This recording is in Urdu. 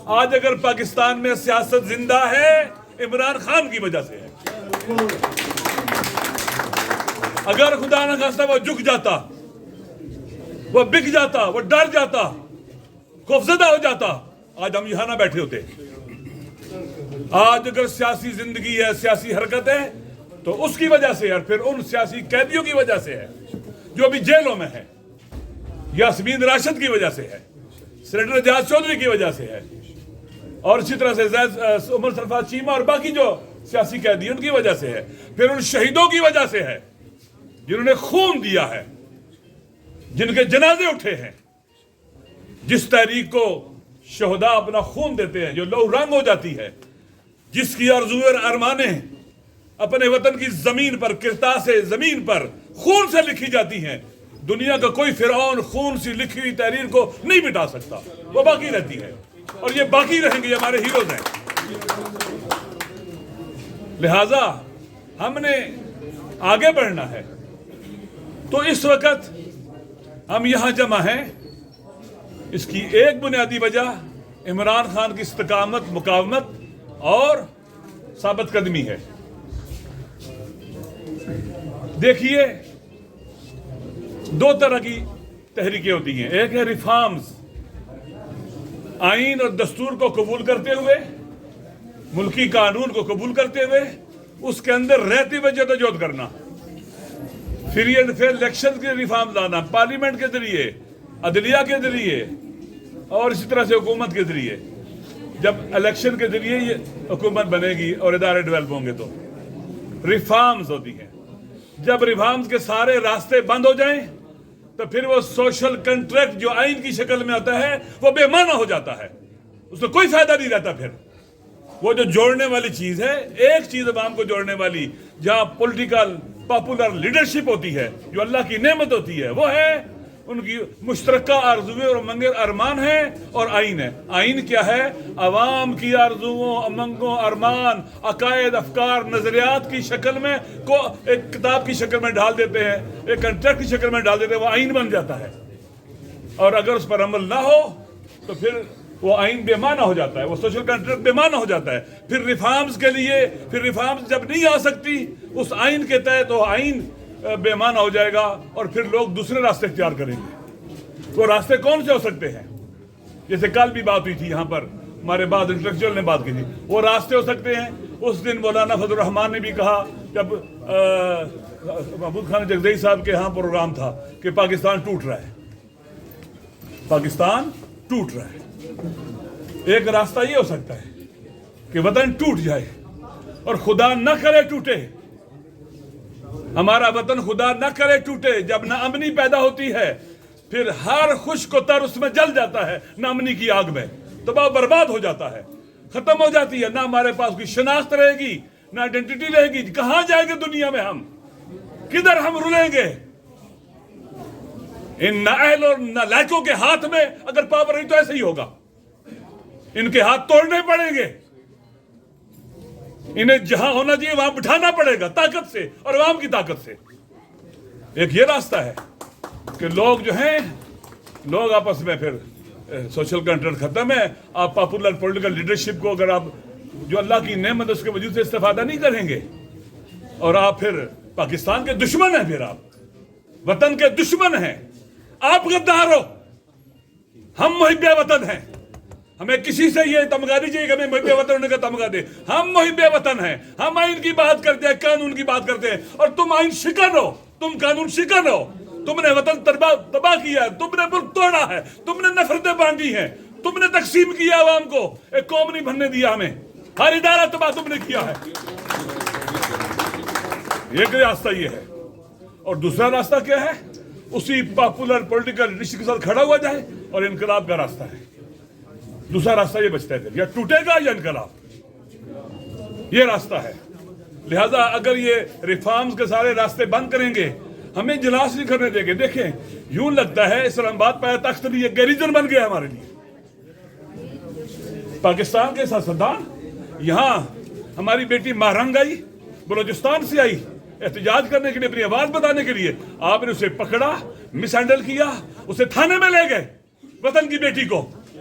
آج اگر پاکستان میں سیاست زندہ ہے عمران خان کی وجہ سے ہے. اگر خدا نہ خواستہ وہ جھک جاتا، وہ بک جاتا، وہ ڈر جاتا، خوفزدہ ہو جاتا، آج ہم یہاں نہ بیٹھے ہوتے. آج اگر سیاسی زندگی ہے، سیاسی حرکت ہے تو اس کی وجہ سے اور پھر ان سیاسی قیدیوں کی وجہ سے ہے جو ابھی جیلوں میں ہے، یاسمین راشد کی وجہ سے ہے، سینیٹر اعجاز چودھری کی وجہ سے ہے، اور اسی طرح سے عمر سرفراز چیمہ اور باقی جو سیاسی قیدی ان کی وجہ سے ہے، پھر ان شہیدوں کی وجہ سے ہے جنہوں نے خون دیا ہے، جن کے جنازے اٹھے ہیں. جس تحریک کو شہداء اپنا خون دیتے ہیں، جو لہو رنگ ہو جاتی ہے، جس کی آرزوئیں اور ارمانیں اپنے وطن کی زمین پر، کرتاس زمین پر خون سے لکھی جاتی ہیں، دنیا کا کوئی فرعون خون سے لکھی ہوئی تحریر کو نہیں مٹا سکتا. وہ باقی رہتی ہے اور یہ باقی رہیں گے، یہ ہمارے ہیروز ہیں. لہذا ہم نے آگے بڑھنا ہے. تو اس وقت ہم یہاں جمع ہیں، اس کی ایک بنیادی وجہ عمران خان کی استقامت، مقاومت اور ثابت قدمی ہے. دیکھیے، دو طرح کی تحریکیں ہوتی ہیں. ایک ہے ریفارمز، آئین اور دستور کو قبول کرتے ہوئے، ملکی قانون کو قبول کرتے ہوئے اس کے اندر رہتے ہوئے جدوجہد کرنا، فری اینڈ فیئر الیکشن کے ریفارم لانا، پارلیمنٹ کے ذریعے، عدلیہ کے ذریعے اور اسی طرح سے حکومت کے ذریعے. جب الیکشن کے ذریعے یہ حکومت بنے گی اور ادارے ڈیولپ ہوں گے تو ریفارمز ہوتی ہیں. جب ریفارمز کے سارے راستے بند ہو جائیں تو پھر وہ سوشل کنٹریکٹ جو آئین کی شکل میں ہوتا ہے وہ بے معنی ہو جاتا ہے، اس میں کوئی فائدہ نہیں رہتا. پھر وہ جو جوڑنے والی چیز ہے، ایک چیز عوام کو جوڑنے والی، جہاں پولیٹیکل پاپولر لیڈرشپ ہوتی ہے، جو اللہ کی نعمت ہوتی ہے، وہ ہے ان کی مشترکہ آرزویں اور امنگیں ارمان ہیں، اور آئین ہے. آئین کیا ہے؟ عوام کی آرزوؤں، امنگوں، ارمان، عقائد، افکار، نظریات کی شکل میں کو ایک کتاب کی شکل میں ڈال دیتے ہیں، ایک کنٹریکٹ کی شکل میں ڈال دیتے ہیں، وہ آئین بن جاتا ہے. اور اگر اس پر عمل نہ ہو تو پھر وہ آئین بے معنی ہو جاتا ہے، وہ سوشل کنٹریکٹ بے معنی ہو جاتا ہے. پھر ریفارمز کے لیے، پھر ریفارمز جب نہیں آ سکتی اس آئین کے تحت، وہ آئین بے معنی ہو جائے گا اور پھر لوگ دوسرے راستے اختیار کریں گے. وہ راستے کون سے ہو سکتے ہیں؟ جیسے کل بھی بات ہوئی تھی یہاں پر، ہمارے بعد انٹلیکچوئل نے بات کی تھی. وہ راستے ہو سکتے ہیں، اس دن مولانا فضل الرحمان نے بھی کہا جب محمود خان جگزئی صاحب کے ہاں پروگرام تھا کہ پاکستان ٹوٹ رہا ہے، پاکستان ٹوٹ رہا ہے. ایک راستہ یہ ہو سکتا ہے کہ وطن ٹوٹ جائے، اور خدا نہ کرے ٹوٹے، ہمارا وطن خدا نہ کرے ٹوٹے. جب نہ امنی پیدا ہوتی ہے پھر ہر خشک و تر اس میں جل جاتا ہے، نہ امنی کی آگ میں تباہ برباد ہو جاتا ہے، ختم ہو جاتی ہے. نہ ہمارے پاس کوئی شناخت رہے گی، نہ آئیڈینٹی رہے گی. کہاں جائیں گے دنیا میں؟ ہم کدھر ہم رلیں گے؟ ان نااہل اور نالائقوں کے ہاتھ میں اگر پاور نہیں تو ایسے ہی ہوگا. ان کے ہاتھ توڑنے پڑیں گے، انہیں جہاں ہونا چاہیے وہاں بٹھانا پڑے گا، طاقت سے اور عوام کی طاقت سے. ایک یہ راستہ ہے کہ لوگ جو ہیں، لوگ آپس میں پھر سوشل کنٹریکٹ ختم ہے. آپ پاپولر پولیٹیکل لیڈرشپ کو اگر آپ جو اللہ کی نعمت اس کے وجود سے استفادہ نہیں کریں گے، اور آپ پھر پاکستان کے دشمن ہیں، پھر آپ وطن کے دشمن ہیں، آپ غدار ہو. ہم محب وطن ہیں، ہمیں کسی سے یہ تمغہ نہیں چاہیے کہ ہمیں محب وطن ہونے کا تمغہ دے. ہم محب وطن ہیں، ہم آئین کی بات کرتے ہیں، قانون کی بات کرتے ہیں، اور تم آئین شکن ہو، تم قانون شکن ہو. تم نے وطن تباہ کیا ہے، تم نے ملک توڑا ہے، تم نے نفرتیں بانٹی ہیں، تم نے تقسیم کیا عوام کو، ایک قوم نہیں بننے دیا ہمیں، ہر ادارہ تباہ تم نے کیا ہے. ایک راستہ یہ ہے. اور دوسرا راستہ کیا ہے؟ اسی پاپولر پولیٹیکل لیڈرشپ کے ساتھ کھڑا ہوا جائے، اور انقلاب کا راستہ ہے. دوسرا راستہ یہ بچتا ہے پھر، یا ٹوٹے گا یا انقلاب، یہ راستہ ہے. لہذا اگر یہ ریفارمز کے سارے راستے بند کریں گے، ہمیں اجلاس نہیں کرنے دیں گے. دیکھیں، یوں لگتا ہے اسلام آباد پایا تخت لیے گیریجن بن گیا ہمارے لیے. پاکستان کے سیاستدان، یہاں ہماری بیٹی مہرنگ آئی، بلوچستان سے آئی احتجاج کرنے کے لیے، اپنی آواز بتانے کے لیے. آپ نے اسے پکڑا، مس ہینڈل کیا، اسے تھانے میں لے گئے، وطن کی بیٹی کو.